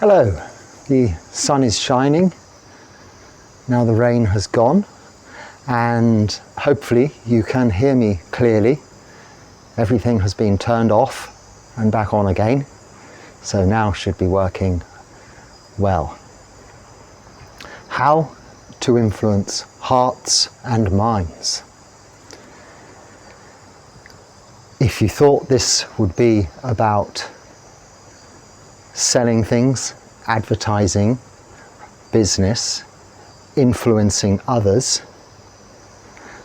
Hello, the sun is shining, now the rain has gone, and hopefully you can hear me clearly. Everything has been turned off and back on again, so now should be working well. How to influence hearts and minds. If you thought this would be about selling things, advertising, business, influencing others,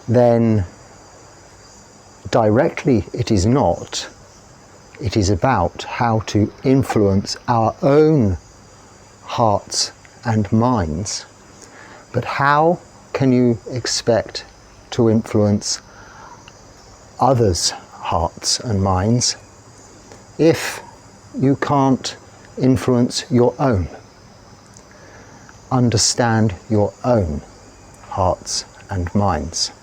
then directly it is not. It is about how to influence our own hearts and minds. But how can you expect to influence others' hearts and minds if you can't influence your own? Understand your own hearts and minds.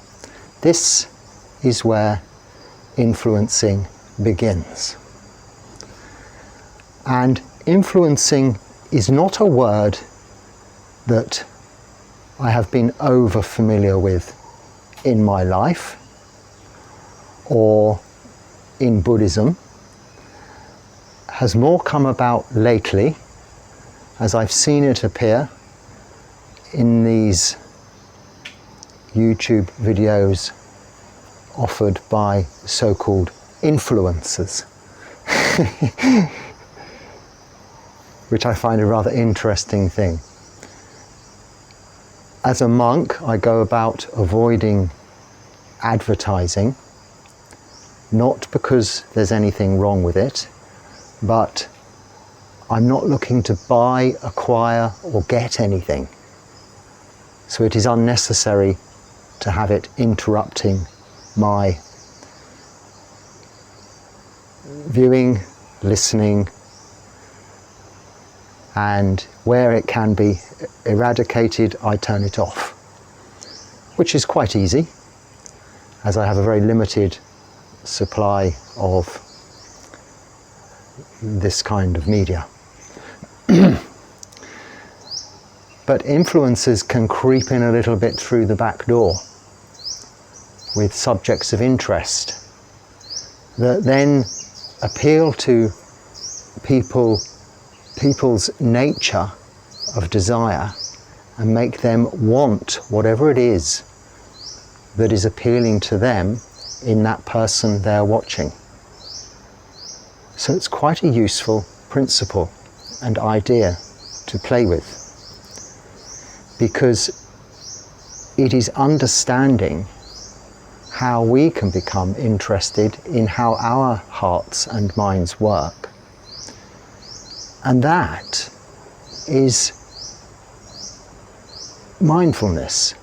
This is where influencing begins. And influencing is not a word that I have been over familiar with in my life or in Buddhism. Has more come about lately as I've seen it appear in these YouTube videos offered by so-called influencers, which I find a rather interesting thing. As a monk, I go about avoiding advertising, not because there's anything wrong with it, but I'm not looking to buy, acquire, or get anything. So it is unnecessary to have it interrupting my viewing, listening, and where it can be eradicated, I turn it off, which is quite easy, as I have a very limited supply of this kind of media. But influences can creep in a little bit through the back door with subjects of interest that then appeal to people's nature of desire and make them want whatever it is that is appealing to them in that person they're watching. So it's quite a useful principle and idea to play with, because it is understanding how we can become interested in how our hearts and minds work. And that is mindfulness.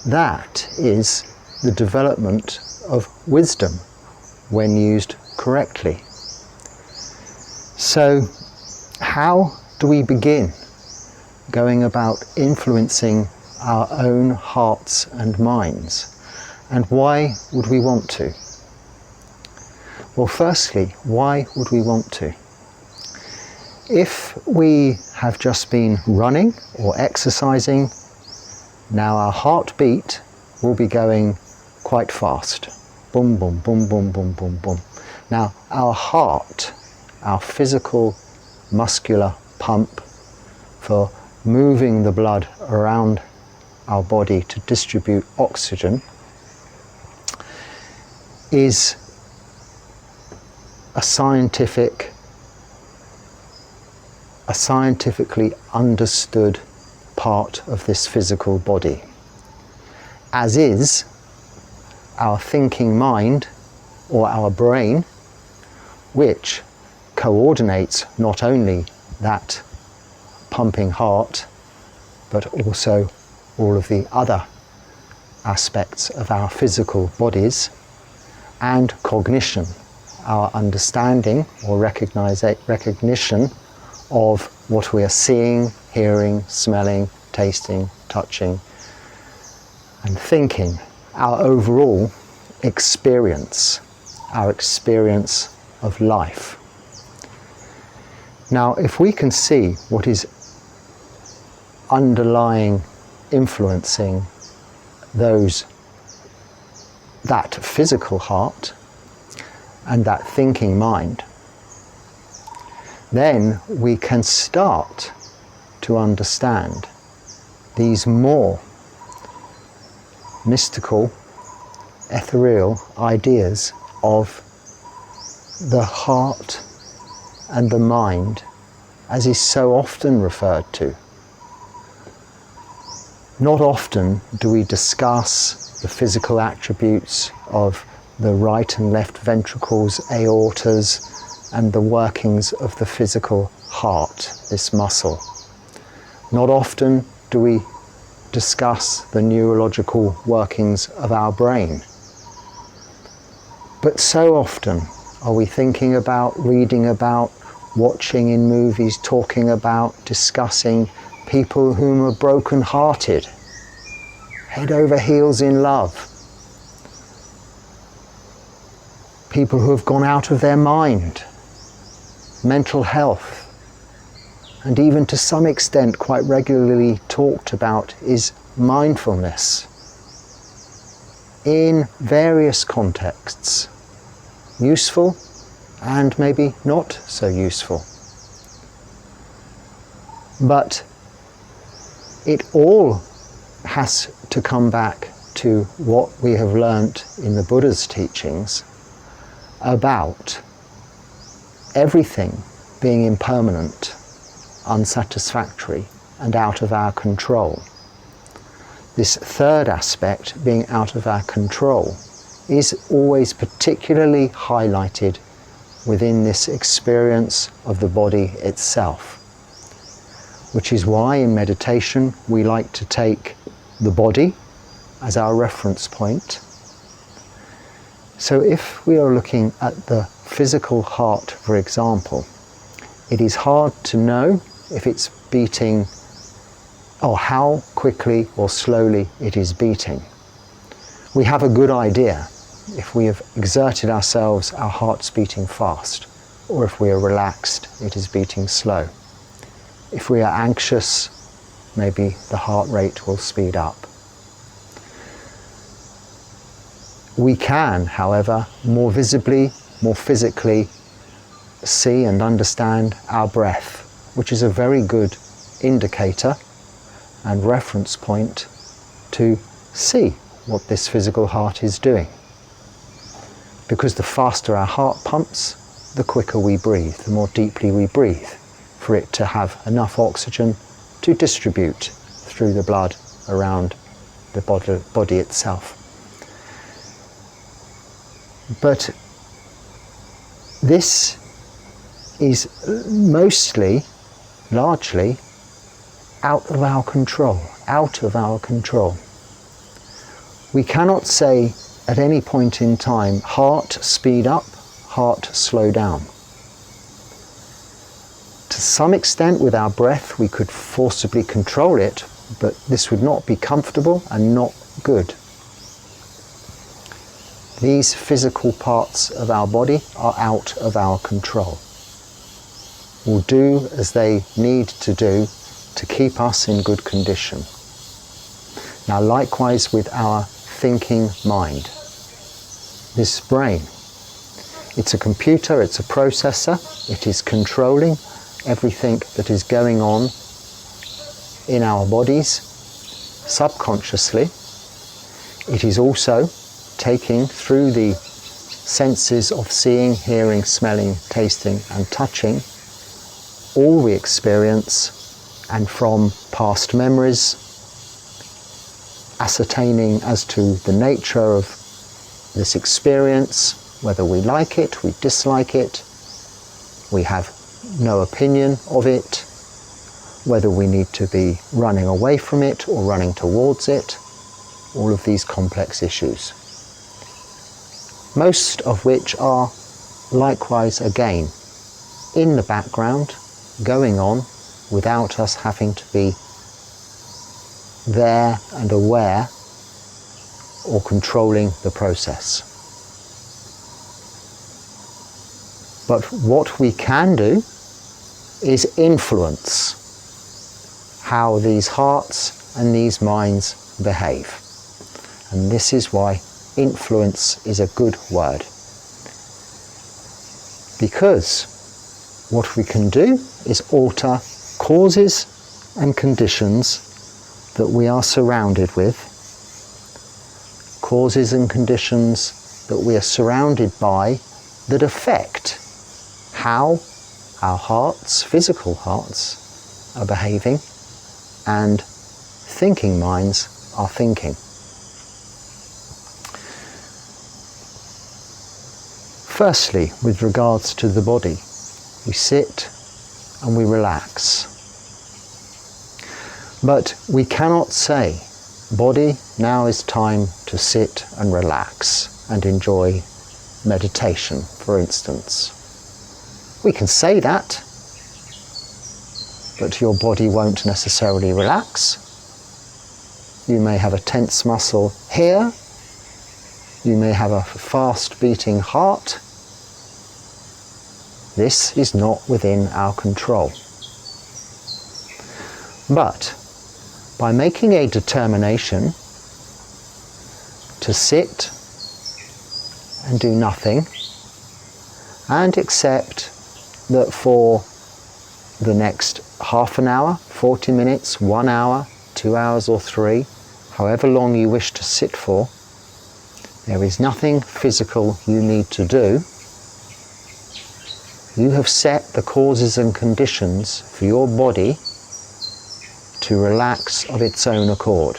That is the development of wisdom when used correctly. So, how do we begin going about influencing our own hearts and minds? And why would we want to? Well, firstly, why would we want to? If we have just been running or exercising, now our heartbeat will be going quite fast. Boom, boom, boom, boom, boom, boom, boom. Now, our heart, our physical muscular pump for moving the blood around our body to distribute oxygen, is a scientifically understood part of this physical body, as is our thinking mind or our brain, which coordinates not only that pumping heart, but also all of the other aspects of our physical bodies, and cognition, our understanding or recognition of what we are seeing, hearing, smelling, tasting, touching, and thinking, our overall experience, our experience of life. Now, if we can see what is underlying, influencing that physical heart and that thinking mind, then we can start to understand these more mystical, ethereal ideas of the heart and the mind, as is so often referred to. Not often do we discuss the physical attributes of the right and left ventricles, aortas, and the workings of the physical heart, this muscle. Not often do we discuss the neurological workings of our brain. But so often are we thinking about, reading about, watching in movies, talking about, discussing people whom are broken-hearted, head over heels in love, people who have gone out of their mind, mental health, and even to some extent quite regularly talked about is mindfulness in various contexts, useful and maybe not so useful. But it all has to come back to what we have learnt in the Buddha's teachings about everything being impermanent, unsatisfactory, and out of our control. This third aspect, being out of our control, is always particularly highlighted within this experience of the body itself, which is why in meditation we like to take the body as our reference point. So if we are looking at the physical heart, for example, it is hard to know if it's beating or how quickly or slowly it is beating. We have a good idea if we have exerted ourselves, our heart's beating fast, or if we are relaxed, it is beating slow. If we are anxious, maybe the heart rate will speed up. We can, however, more visibly, more physically see and understand our breath, which is a very good indicator and reference point to see what this physical heart is doing. Because the faster our heart pumps, the quicker we breathe, the more deeply we breathe, for it to have enough oxygen to distribute through the blood around the body itself. But this is mostly, largely, out of our control, out of our control. We cannot say at any point in time, heart speed up, heart slow down. To some extent with our breath we could forcibly control it, but this would not be comfortable and not good. These physical parts of our body are out of our control. Will do as they need to do to keep us in good condition. Now likewise with our thinking mind. This brain, it's a computer, it's a processor, it is controlling everything that is going on in our bodies subconsciously. It is also taking through the senses of seeing, hearing, smelling, tasting and touching all we experience, and from past memories ascertaining as to the nature of this experience, whether we like it, we dislike it, we have no opinion of it, whether we need to be running away from it or running towards it, all of these complex issues. Most of which are likewise again in the background, going on without us having to be there and aware or controlling the process. But what we can do is influence how these hearts and these minds behave. And this is why influence is a good word. Because what we can do is alter causes and conditions that we are surrounded with, causes and conditions that we are surrounded by that affect how our hearts, physical hearts, are behaving and thinking minds are thinking. Firstly, with regards to the body, we sit and we relax. But we cannot say, body, now is time to sit and relax and enjoy meditation, for instance. We can say that, but your body won't necessarily relax. You may have a tense muscle here. You may have a fast beating heart. This is not within our control. But by making a determination to sit and do nothing and accept that for the next half an hour, 40 minutes, 1 hour, 2 hours or 3, however long you wish to sit for, there is nothing physical you need to do. You have set the causes and conditions for your body to relax of its own accord.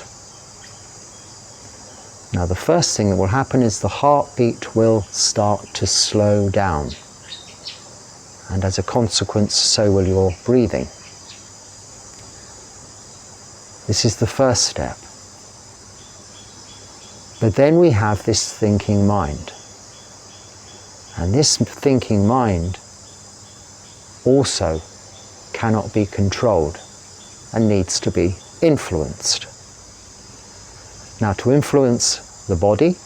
Now the first thing that will happen is the heartbeat will start to slow down. And as a consequence, so will your breathing. This is the first step. But then we have this thinking mind. And this thinking mind also cannot be controlled and needs to be influenced. Now, to influence the body,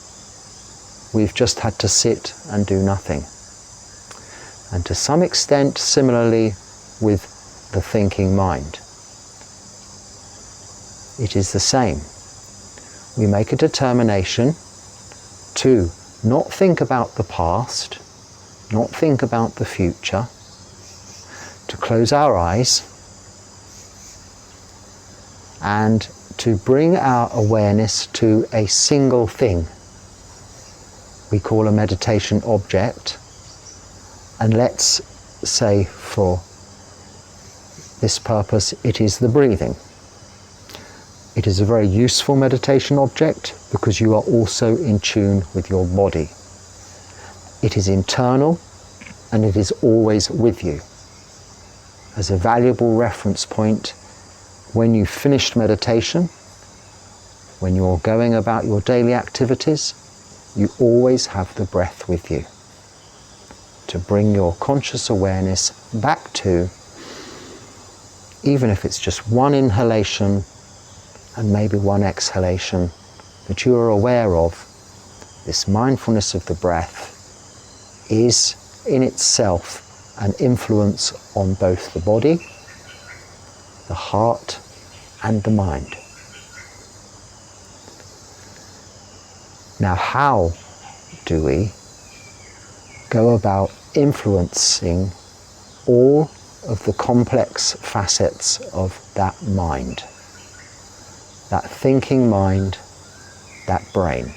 we've just had to sit and do nothing. And to some extent, similarly with the thinking mind. It is the same. We make a determination to not think about the past, not think about the future, to close our eyes and to bring our awareness to a single thing we call a meditation object. And let's say for this purpose it is the breathing. It is a very useful meditation object because you are also in tune with your body. It is internal and it is always with you. As a valuable reference point, when you've finished meditation, when you're going about your daily activities, you always have the breath with you to bring your conscious awareness back to, even if it's just one inhalation and maybe one exhalation, that you are aware of. This mindfulness of the breath is in itself an influence on both the body, the heart and the mind. Now, how do we go about influencing all of the complex facets of that mind, that thinking mind, that brain?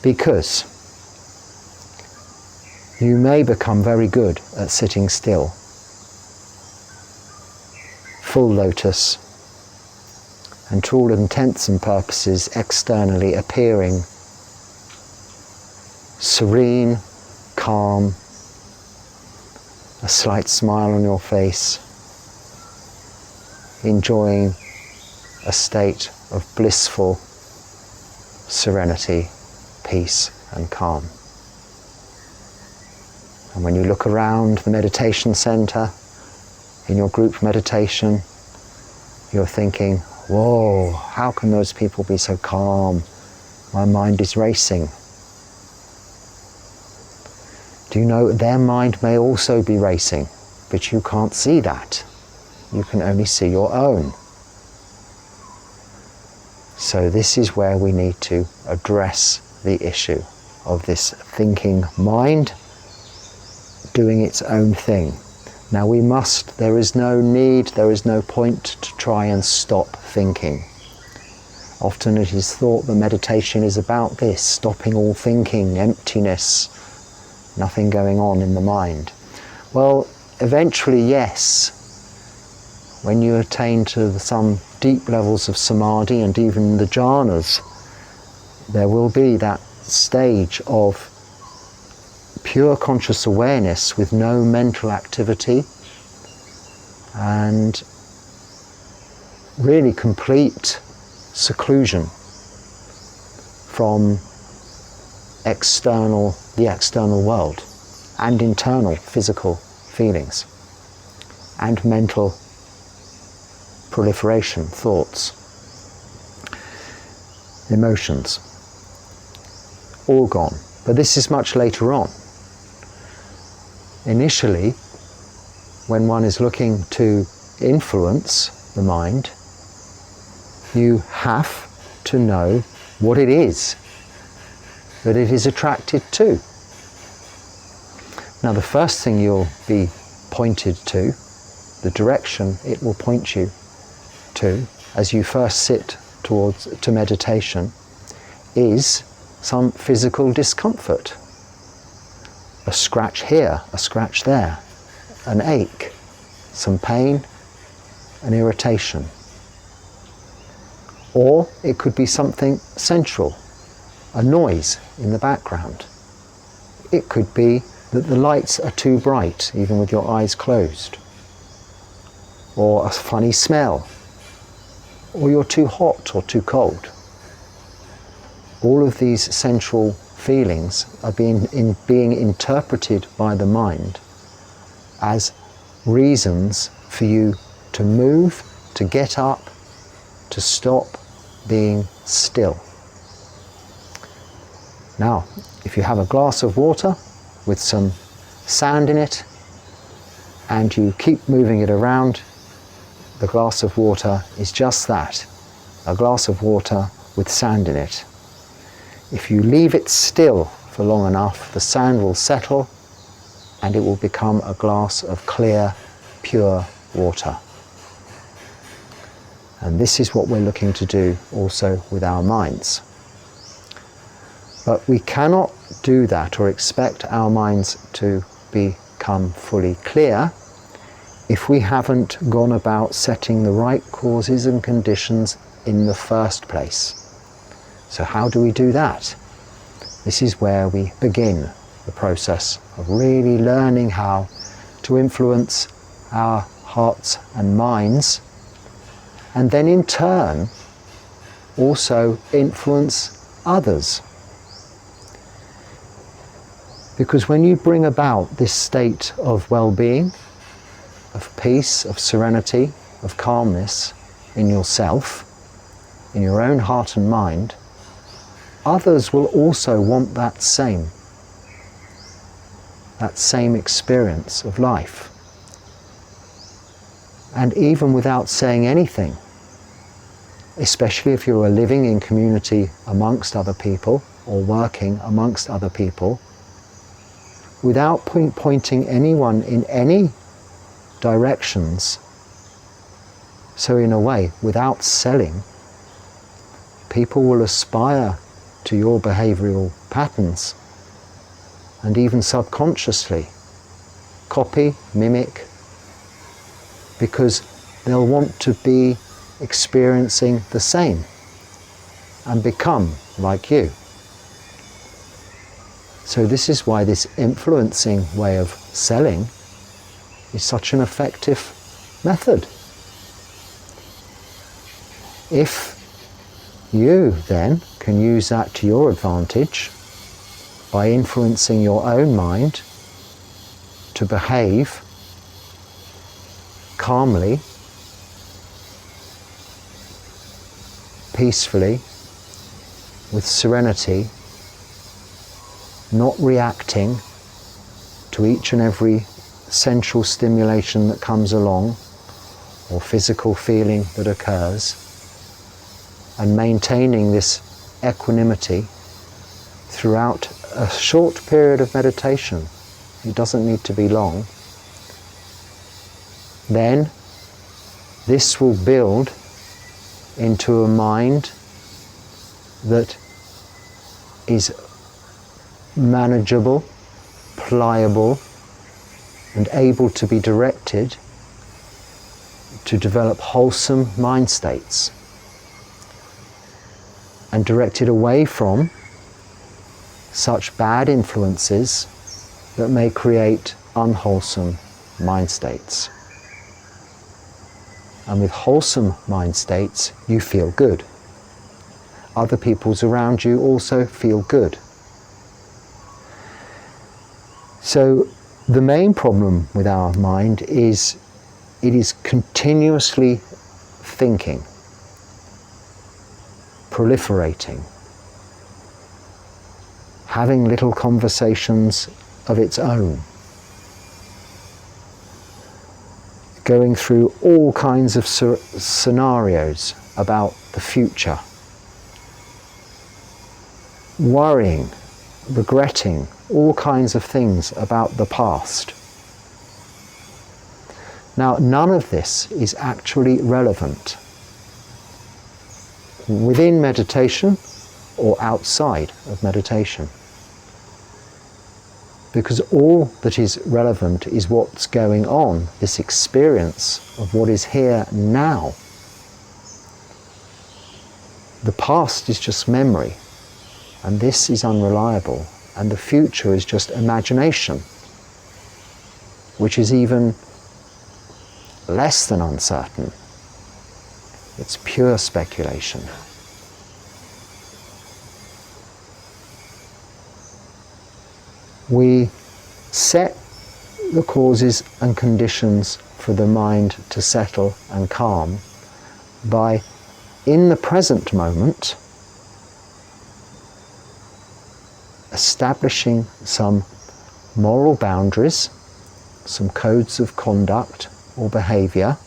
Because you may become very good at sitting still, full lotus, and to all intents and purposes externally appearing serene, calm, a slight smile on your face, enjoying a state of blissful serenity, peace and calm. And when you look around the meditation center, in your group meditation, you're thinking, whoa, how can those people be so calm? My mind is racing. Do you know their mind may also be racing, but you can't see that. You can only see your own. So this is where we need to address the issue of this thinking mind doing its own thing. Now there is no need, there is no point to try and stop thinking. Often it is thought that meditation is about this, stopping all thinking, emptiness, nothing going on in the mind. Well, eventually yes. When you attain to some deep levels of samadhi and even the jhanas, there will be that stage of pure conscious awareness with no mental activity and really complete seclusion from the external world and internal physical feelings and mental proliferation, thoughts, emotions, all gone. But this is much later on. Initially, when one is looking to influence the mind, you have to know what it is that it is attracted to. Now the first thing you'll be pointed to, the direction it will point you to as you first sit to meditation, is some physical discomfort. A scratch here, a scratch there, an ache, some pain, an irritation. Or it could be something sensual, a noise in the background. It could be that the lights are too bright, even with your eyes closed. Or a funny smell. Or you're too hot or too cold. All of these sensual feelings are being interpreted by the mind as reasons for you to move, to get up, to stop being still. Now, if you have a glass of water with some sand in it and you keep moving it around, the glass of water is just that, a glass of water with sand in it. If you leave it still for long enough, the sand will settle and it will become a glass of clear, pure water. And this is what we're looking to do also with our minds. But we cannot do that or expect our minds to become fully clear if we haven't gone about setting the right causes and conditions in the first place. So how do we do that? This is where we begin the process of really learning how to influence our hearts and minds, and then in turn also influence others. Because when you bring about this state of well-being, of peace, of serenity, of calmness in yourself, in your own heart and mind, others will also want that same experience of life. And even without saying anything, especially if you are living in community amongst other people or working amongst other people, without pointing anyone in any directions, so in a way, without selling, people will aspire to your behavioral patterns and even subconsciously copy, mimic, because they'll want to be experiencing the same and become like you. So this is why this influencing way of selling is such an effective method. If you then can use that to your advantage by influencing your own mind to behave calmly, peacefully, with serenity, not reacting, to each and every sensual stimulation that comes along, or physical feeling that occurs, and maintaining this equanimity throughout a short period of meditation, it doesn't need to be long, then this will build into a mind that is manageable, pliable, and able to be directed to develop wholesome mind states, and directed away from such bad influences that may create unwholesome mind states. And with wholesome mind states, you feel good. Other people's around you also feel good. So the main problem with our mind is it is continuously thinking, proliferating, having little conversations of its own, going through all kinds of scenarios about the future, worrying, regretting all kinds of things about the past. Now, none of this is actually relevant within meditation or outside of meditation, because all that is relevant is what's going on, this experience of what is here now. The past is just memory, and this is unreliable, and the future is just imagination, which is even less than uncertain. It's pure speculation. We set the causes and conditions for the mind to settle and calm by, in the present moment, establishing some moral boundaries, some codes of conduct or behavior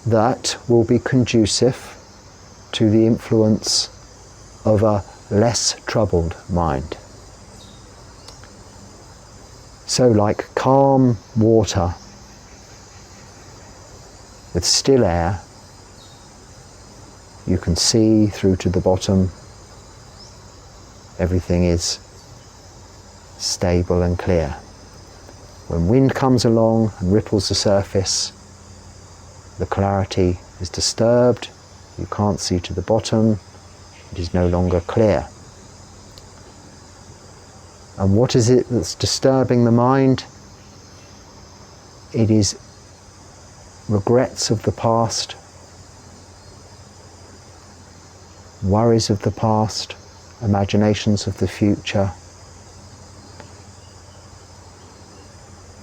that will be conducive to the influence of a less troubled mind. So, like calm water with still air, you can see through to the bottom. Everything is stable and clear. When wind comes along and ripples the surface, the clarity is disturbed, you can't see to the bottom, it is no longer clear. And what is it that's disturbing the mind? It is regrets of the past, worries of the past, imaginations of the future.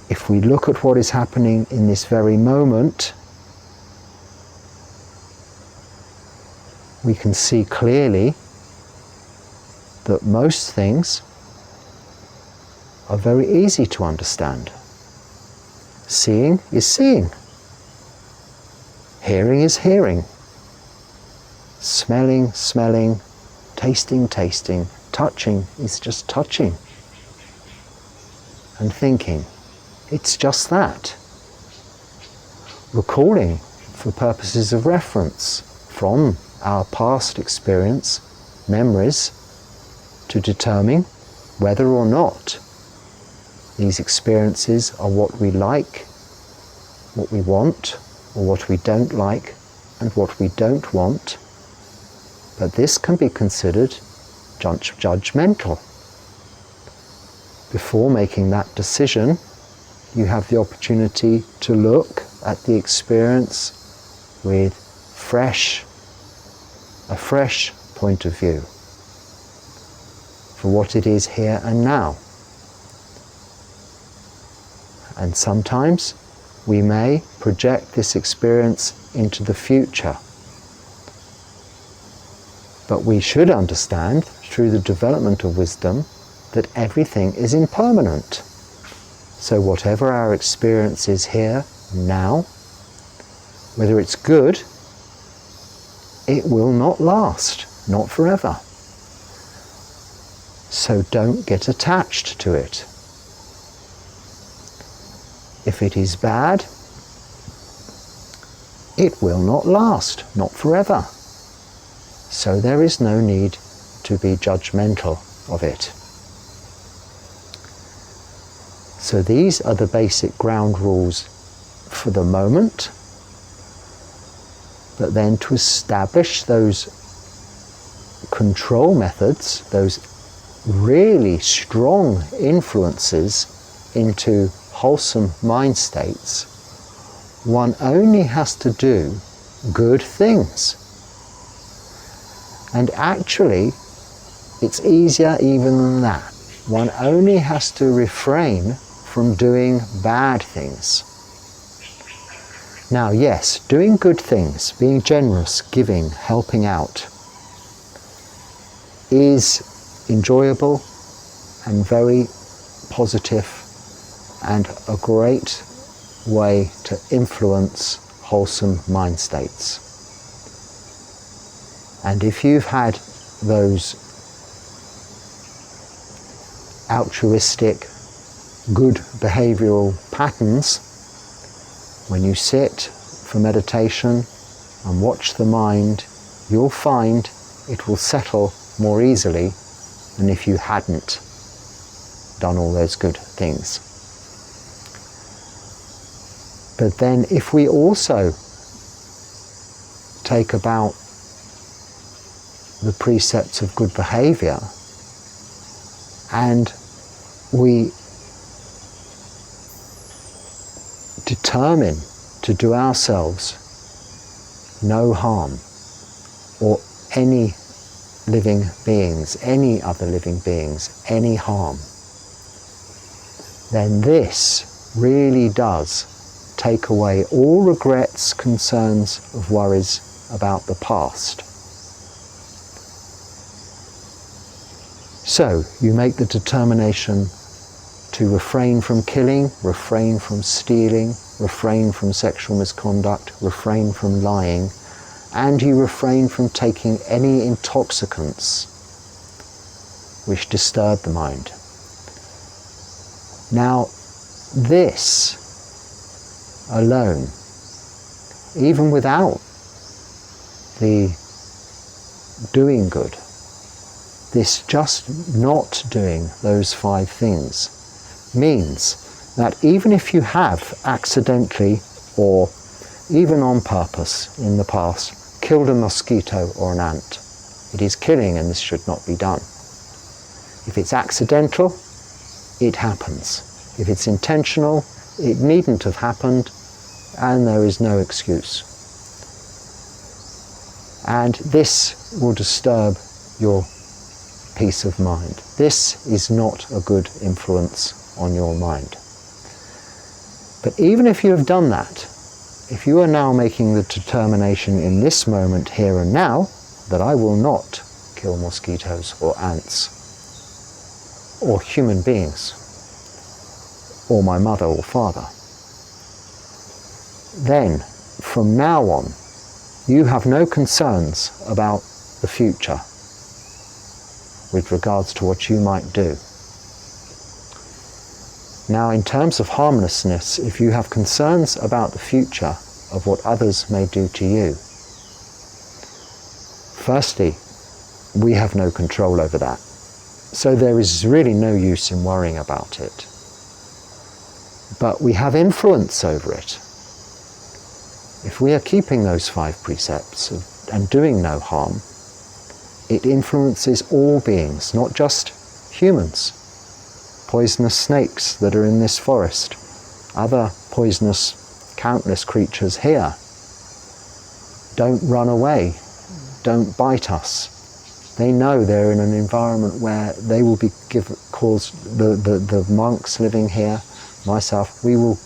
If we look at what is happening in this very moment, we can see clearly that most things are very easy to understand. Seeing is seeing. Hearing is hearing. Smelling, smelling. Tasting, tasting. Touching is just touching. And thinking, it's just that. Recalling for purposes of reference from our past experience, memories, to determine whether or not these experiences are what we like, what we want, or what we don't like, and what we don't want. But this can be considered judgmental. Before making that decision, you have the opportunity to look at the experience with a fresh point of view for what it is here and now. And sometimes we may project this experience into the future. But we should understand, through the development of wisdom, that everything is impermanent. So whatever our experience is here, now, whether it's good, it will not last, not forever. So don't get attached to it. If it is bad, it will not last, not forever. So there is no need to be judgmental of it. So these are the basic ground rules for the moment. But then to establish those control methods, those really strong influences into wholesome mind states, one only has to do good things. And actually, it's easier even than that. One only has to refrain from doing bad things. Now, yes, doing good things, being generous, giving, helping out, is enjoyable and very positive and a great way to influence wholesome mind states. And if you've had those altruistic, good behavioral patterns, when you sit for meditation and watch the mind, you'll find it will settle more easily than if you hadn't done all those good things. But then if we also take about the precepts of good behavior and we determine to do ourselves no harm, or any living beings, any other living beings, any harm, then this really does take away all regrets, concerns, of worries about the past. So you make the determination to refrain from killing, refrain from stealing, refrain from sexual misconduct, refrain from lying, and you refrain from taking any intoxicants which disturb the mind. Now, this alone, even without the doing good, this just not doing those 5 things means that even if you have accidentally or even on purpose in the past killed a mosquito or an ant, it is killing and this should not be done. If it's accidental, it happens. If it's intentional, it needn't have happened and there is no excuse. And this will disturb your peace of mind. This is not a good influence on your mind. But even if you have done that, if you are now making the determination in this moment, here and now, that I will not kill mosquitoes or ants, or human beings, or my mother or father, then from now on, you have no concerns about the future with regards to what you might do. Now, in terms of harmlessness, if you have concerns about the future of what others may do to you, firstly, we have no control over that. So there is really no use in worrying about it. But we have influence over it. If we are keeping those 5 precepts and doing no harm, it influences all beings, not just humans. Poisonous snakes that are in this forest, other poisonous countless creatures here. Don't run away, don't bite us. They know they're in an environment where they will be the monks living here, myself, we will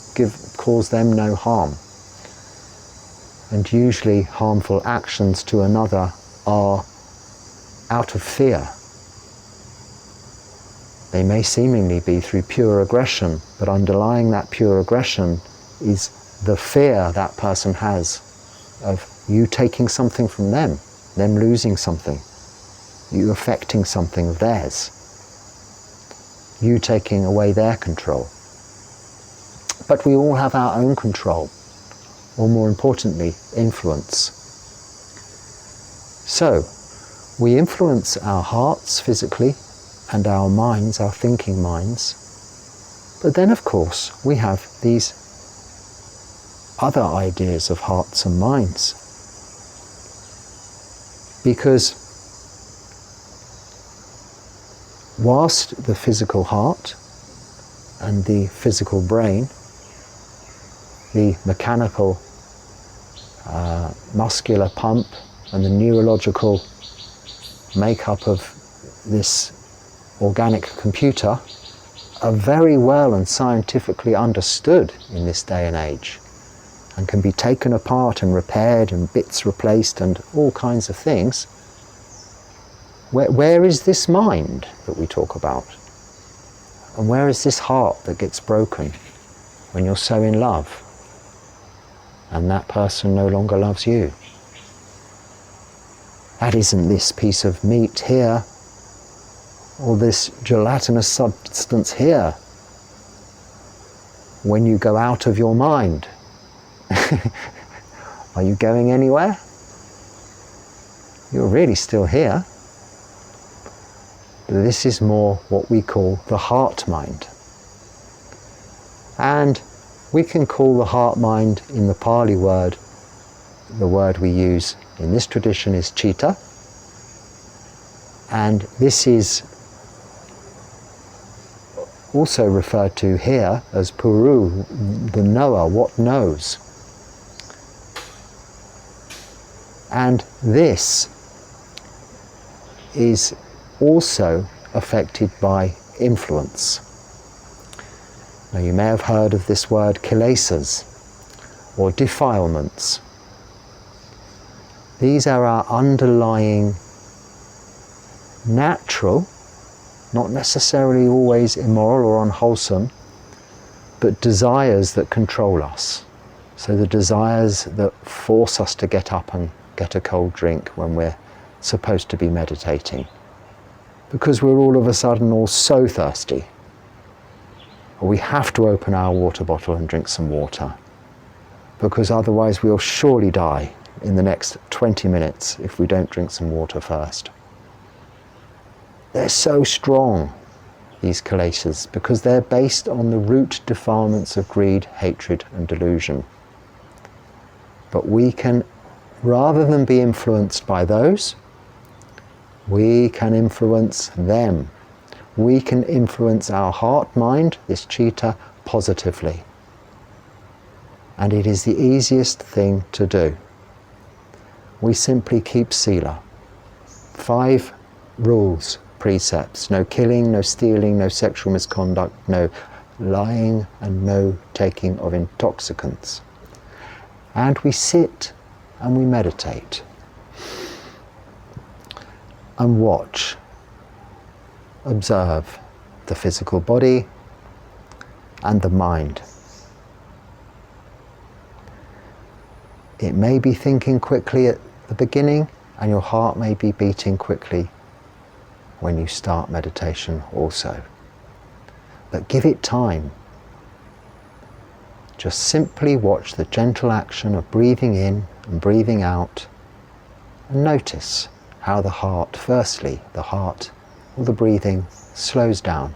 cause them no harm. And usually harmful actions to another are out of fear. They may seemingly be through pure aggression, but underlying that pure aggression is the fear that person has of you taking something from them losing something, you affecting something of theirs, you taking away their control. But we all have our own control, or more importantly, influence. So, we influence our hearts physically and our minds, our thinking minds. But then, of course, we have these other ideas of hearts and minds. Because whilst the physical heart and the physical brain, the mechanical, muscular pump and the neurological makeup of this organic computer are very well and scientifically understood in this day and age, and can be taken apart and repaired and bits replaced and all kinds of things. Where is this mind that we talk about? And where is this heart that gets broken when you're so in love and that person no longer loves you? That isn't this piece of meat here, or this gelatinous substance here. When you go out of your mind, are you going anywhere? You're really still here. But this is more what we call the heart mind. And we can call the heart mind in the Pali word, the word we use in this tradition is chitta. And this is also referred to here as puru, the knower, what knows. And this is also affected by influence. Now you may have heard of this word kilesas, or defilements. These are our underlying natural, not necessarily always immoral or unwholesome, but desires that control us. So the desires that force us to get up and get a cold drink when we're supposed to be meditating, because we're all of a sudden all so thirsty, or we have to open our water bottle and drink some water, because otherwise we'll surely die in the next 20 minutes if we don't drink some water first. They're so strong, these kilesas, because they're based on the root defilements of greed, hatred and delusion. But we can, rather than be influenced by those, we can influence them. We can influence our heart mind, this chitta, positively. And it is the easiest thing to do. We simply keep sila. 5 rules, precepts: no killing, no stealing, no sexual misconduct, no lying, and no taking of intoxicants. And we sit and we meditate and watch, observe the physical body and the mind. It may be thinking quickly at the beginning, and your heart may be beating quickly when you start meditation also. But give it time. Just simply watch the gentle action of breathing in and breathing out, and notice how the heart, firstly, the heart or the breathing slows down.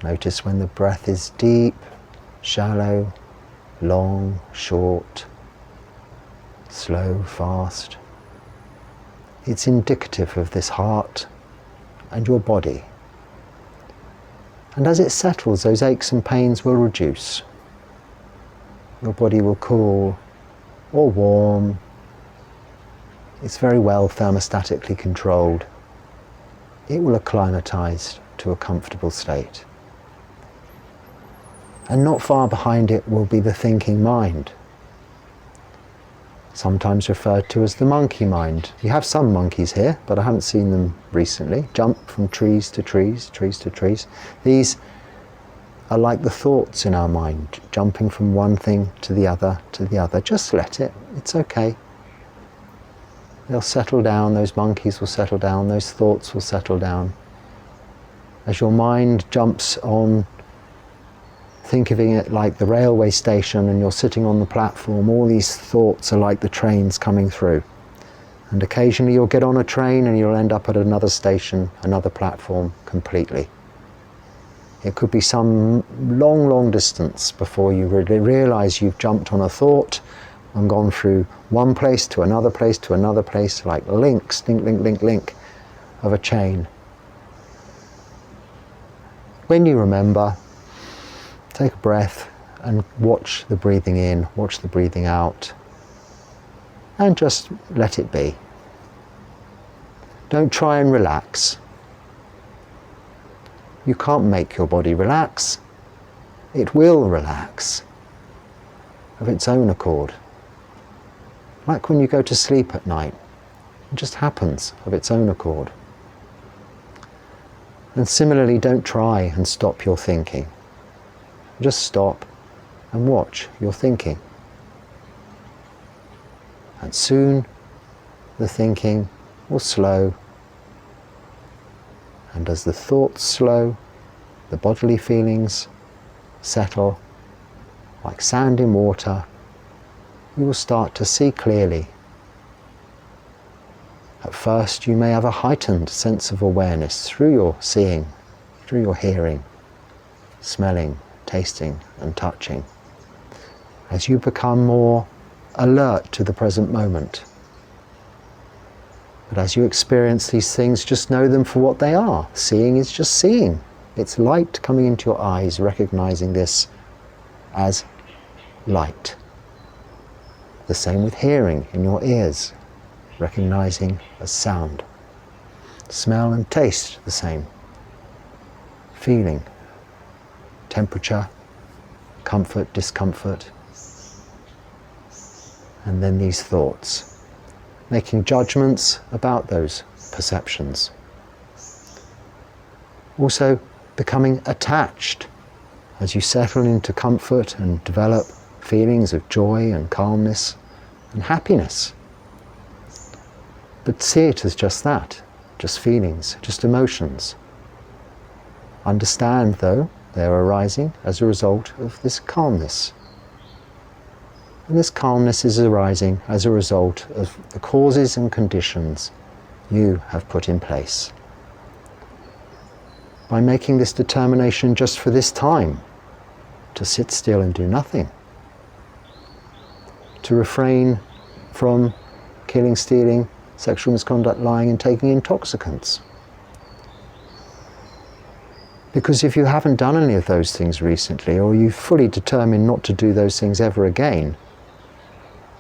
Notice when the breath is deep, shallow, long, short, slow, fast. It's indicative of this heart and your body. And as it settles, those aches and pains will reduce. Your body will cool or warm. It's very well thermostatically controlled. It will acclimatise to a comfortable state. And not far behind it will be the thinking mind. sometimes referred to as the monkey mind. You have some monkeys here, but I haven't seen them recently. Jump from trees to trees, trees to trees. These are like the thoughts in our mind, jumping from one thing to the other to the other. Just let it, it's okay. They'll settle down, those monkeys will settle down, those thoughts will settle down. As your mind jumps on, think of it like the railway station and you're sitting on the platform, all these thoughts are like the trains coming through. And occasionally you'll get on a train and you'll end up at another station, another platform completely. It could be some long, long distance before you really realize you've jumped on a thought and gone through one place to another place to another place, like links, link, link, link, link of a chain. When you remember, take a breath and watch the breathing in, watch the breathing out, and just let it be. Don't try and relax. You can't make your body relax. It will relax of its own accord. Like when you go to sleep at night, it just happens of its own accord. And similarly, don't try and stop your thinking. Just stop and watch your thinking. And soon the thinking will slow. And as the thoughts slow, the bodily feelings settle like sand in water, you will start to see clearly. At first you may have a heightened sense of awareness through your seeing, through your hearing, smelling, tasting and touching. As you become more alert to the present moment. But as you experience these things, just know them for what they are. Seeing is just seeing. It's light coming into your eyes, recognizing this as light. The same with hearing in your ears, recognizing as sound. Smell and taste the same. Feeling, temperature, comfort, discomfort. And then these thoughts, making judgments about those perceptions. Also becoming attached as you settle into comfort and develop feelings of joy and calmness and happiness. But see it as just that, just feelings, just emotions. Understand, though, they're arising as a result of this calmness. And this calmness is arising as a result of the causes and conditions you have put in place. By making this determination just for this time, to sit still and do nothing, to refrain from killing, stealing, sexual misconduct, lying and taking intoxicants. Because if you haven't done any of those things recently, or you've fully determined not to do those things ever again,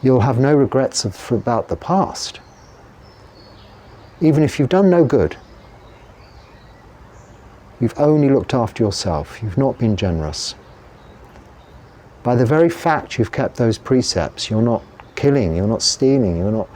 you'll have no regrets about the past. Even if you've done no good, you've only looked after yourself, you've not been generous. By the very fact you've kept those precepts, you're not killing, you're not stealing, you're not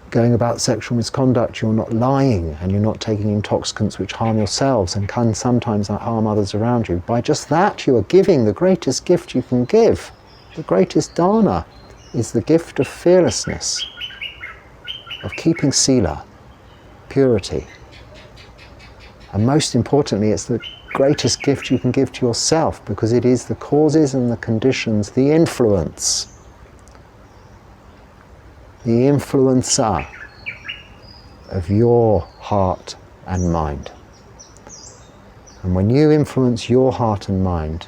going about sexual misconduct, you're not lying, and you're not taking intoxicants which harm yourselves and can sometimes harm others around you. By just that, you are giving the greatest gift you can give. The greatest dana is the gift of fearlessness, of keeping sila, purity. And most importantly, it's the greatest gift you can give to yourself, because it is the causes and the conditions, the influence, the influencer of your heart and mind. And when you influence your heart and mind,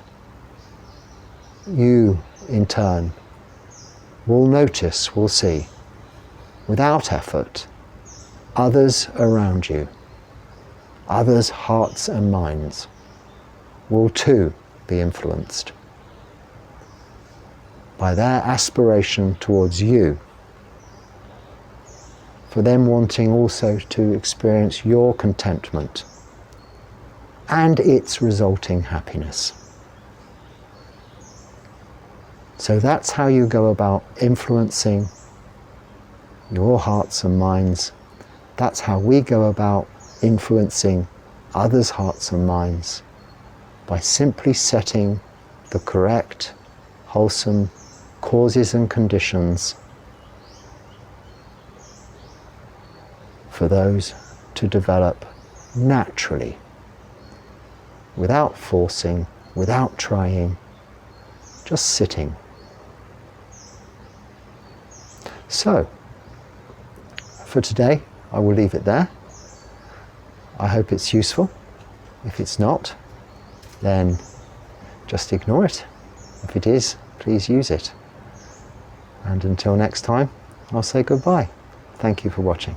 you in turn will notice, will see, without effort, others around you, others' hearts and minds will too be influenced by their aspiration towards you, for them wanting also to experience your contentment and its resulting happiness. So that's how you go about influencing your hearts and minds. That's how we go about influencing others' hearts and minds, by simply setting the correct, wholesome causes and conditions for those to develop naturally, without forcing, without trying, just sitting. So, for today, I will leave it there. I hope it's useful. If it's not, then just ignore it. If it is, please use it. And until next time, I'll say goodbye. Thank you for watching.